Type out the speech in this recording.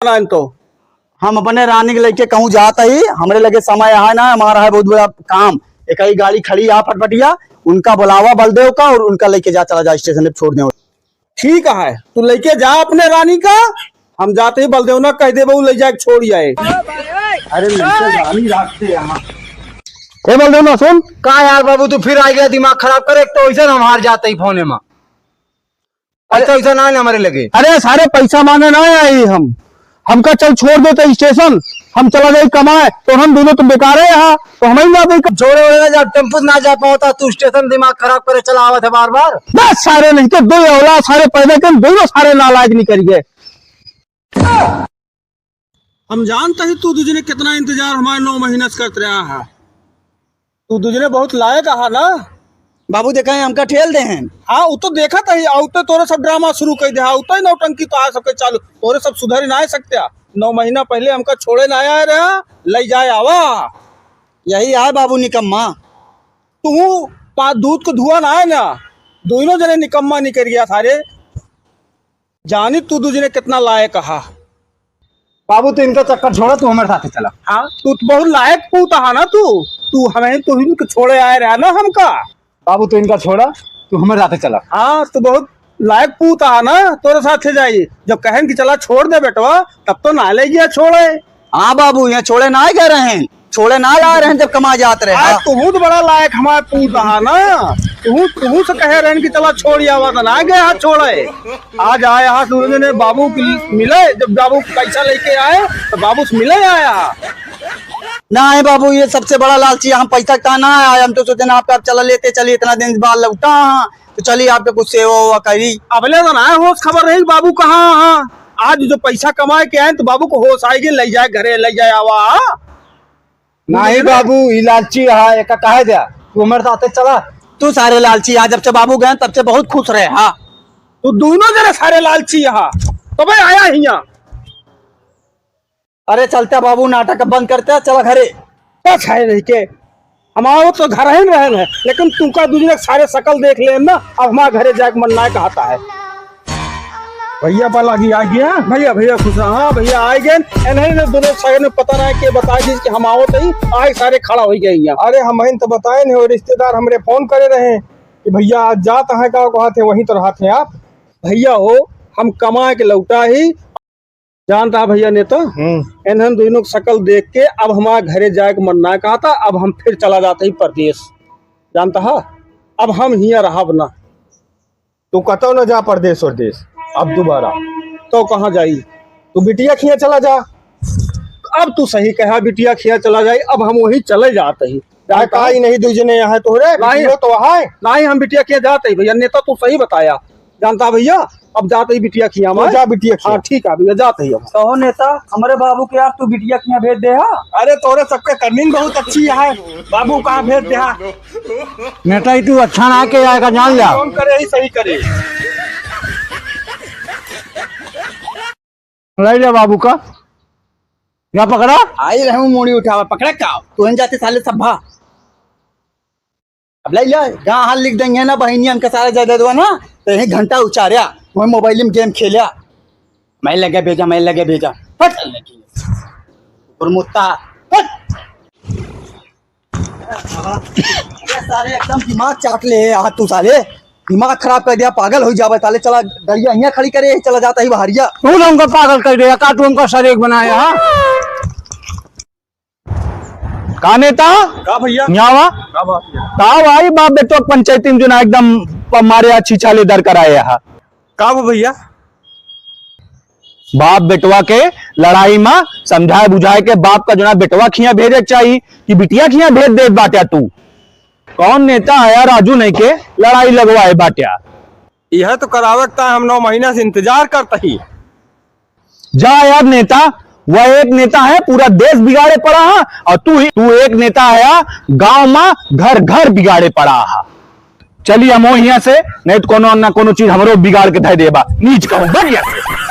तो हम अपने रानी के लेके कहूँ जाता ही हमरे लगे समय है ना, हमारा है बहुत बड़ा काम। एक ही गाड़ी खड़ी है फटफटिया, उनका बुलावा बलदेव का और उनका लेके जा, चला जा स्टेशन पे छोड़ दे। ठीक है, तू लेके जा अपने रानी का, हम जाते ही बलदेव ना कह दे बहू ले जाए छोड़ आए। अरे रानी रखते यहाँ ए बलदेव ना सुन का यार बाबू तू फिर आ गया दिमाग खराब करे। एक तो ऐसा हम हार जाते ही फोने में ऐसा ना हमारे लगे। अरे सारे पैसा मांगे ना आई हमका चल छोड़ देते स्टेशन, हम चला जाए कमाए, तो हम दोनों तो बेकार है यहाँ, तो हम ही ना छोड़े वोड़े जा टेम्पो ना जा पाता तू स्टेशन दिमाग खराब करे चला आवा थे बार बार। बस सारे नहीं तो दो औला सारे पैदा कर दोनों सारे नालायक नहीं करिए। हम जानते ही तू दूसरे कितना इंतजार हमारे 9 महीने से करते रहा है। तू दूसरे बहुत लायक है ना बाबू, देखा है हमका ठेल दे हैं। हाँ वो तो देखा था, औते तोरे सब ड्रामा शुरू कर दिया, औते नौटंकी तो आ सबके चालू, तोरे सब सुधर ना सकते। 9 महीना पहले हमका छोड़े ना आया रहा, ले जाए आवा। यही है बाबू निकम्मा। तू दूध को धुआं ना है ना, दोनों जने निकम्मा नहीं कर गया सारे। जानी तू दूसरे कितना लायक है। बाबू तू इनका चक्कर छोड़ा, तू हमारे साथ चला। हाँ तू तो बहुत लायक पूत है ना, तू हमें तो इनको छोड़े आए रहा ना हमका। बाबू तू इनका छोड़ा, तू हमारे साथ चला। हाँ तू बहुत लायक पूत है ना, तोरे साथ जाइए। जब कहें कि चला छोड़ दे बेटवा, तब तो ना ले गया छोड़े। हाँ बाबू, यहाँ छोड़े ना गए रहे हैं, छोड़े ना जा रहे हैं जब कमा जाते रहे। तू तो बड़ा लायक हमारे पूत है ना, तू से कहे रहे कि चला छोड़ आवा, तो ना गया छोड़े। आज आए यहाँ सूरज ने बाबू मिले, जब बाबू पैसा लेके आए तो बाबू से मिले आया ना है बाबू, ये सबसे बड़ा लालची। हम पैसा का ना आया, हम तो सोचे ना आप चला लेते, चलिए इतना दिन बाद लौटा तो चलिए आपके कुछ सेवा हुआ करी। अबले तो ना होश खबर रही बाबू कहाँ। आज जो पैसा कमाए के आए तो बाबू को होश आएगी, ले जाए घरे, ले जाए आवा। नहीं बाबू ये लालची है, एक कहे दिया तू हमारे साथ चला। तू सारे लालची है, जब से बाबू गए तब से बहुत खुश रहे। हाँ तो दोनों जने सारे लालची यहाँ तो भाई आया ही यहाँ। अरे चलते बाबू, नाटक बंद करते, चला घरे। बस है नहीं के हमारा तो घर ही रहन है, लेकिन तुमका दूसरे सारे शकल देख ले ना, अब हमारे घरे जाके मन ना कहता है। भैया पला की आ गया, भैया खुश रहा। हाँ भैया आ गए, दोनों सारे ने पता ना के बता दी कि हम आओ तो आए सारे खड़ा हो गए यहाँ। अरे हम तो बताए नहीं, रिश्तेदार हमरे फोन करे रहे कि भैया आज जात है का कहा थे, वहीं तो रहा थे आप। भैया हो हम कमा के लौटा ही, जानता भैया ने तो इन्हें दोनों शकल देख के अब हमारे घरे जाए के मन ना कहा था। अब हम फिर चला जाते ही परदेश, जानता है अब हम हिया रहा ना। तू कतो न जा परदेश और देश अब दोबारा, तो कहाँ जाई, तू बिटिया खिया चला जा। अब तू सही कहा, बिटिया खिया चला जाए, अब हम वही चले जाते ही। ही नहीं दूजने यहाँ तो रे नहीं हम बिटिया खिया जाते ही भैया, नेता तू सही बताया, जानता भैया। अब जाते ही बिटिया खिया में जा बिटिया। हाँ ठीक है भैया, जाते ही। कहो नेता, हमारे बाबू के यार तू बिटिया किया भेज दे। अरे तोरे सबके करनी बहुत अच्छी है, बाबू कहाँ भेज दे। नेता ही तू अच्छा ना के आएगा, जान लिया। कौन करे ही सही करे। ले बाबू का क्या पकड़ा, आई रहे मोड़ी उठावा, पकड़ा क्या तू जाते साले सभा। अब ले जहाँ हाल लिख देंगे ना बहनी, हमका सारा ज्यादा दो ना, तो यही घंटा उचारिया वही मोबाइल में गेम खेलिया। मैं लगे भेजा हट मुत्ता सारे एकदम दिमाग चाट ले हाथ, तू साले दिमाग खराब कर दिया, पागल हो जावे साले। चला डरिया यहाँ खड़ी करे, चला जाता ही बहरिया। तू हमको पागल कर दिया का, तू हमको शरीक बनाया। का नेता का भैया भाई बाप बेटो पंचायती में जो ना एकदम मारे अच्छी चाले दर कराए यहाँ का भैया। बाप बेटवा के लड़ाई में समझाए बुझाए के बाप का जो ना बेटवा खिया भेजे चाहिए कि बिटिया खिया भेज दे बाट्या। तू कौन नेता है यार, राजू नहीं के लड़ाई लगवाए बाट्या। यह तो करावता, हम 9 महीना से इंतजार करता ही। जा यार नेता, वह एक नेता है पूरा देश बिगाड़े पड़ा है, और तू एक नेता है गांव में घर घर बिगाड़े पड़ा है। चलिए हम यहाँ से, नहीं तो कोनो ना कोनो चीज हमरो बिगाड़ के धै देबा, नीच कहूं बढ़िया से।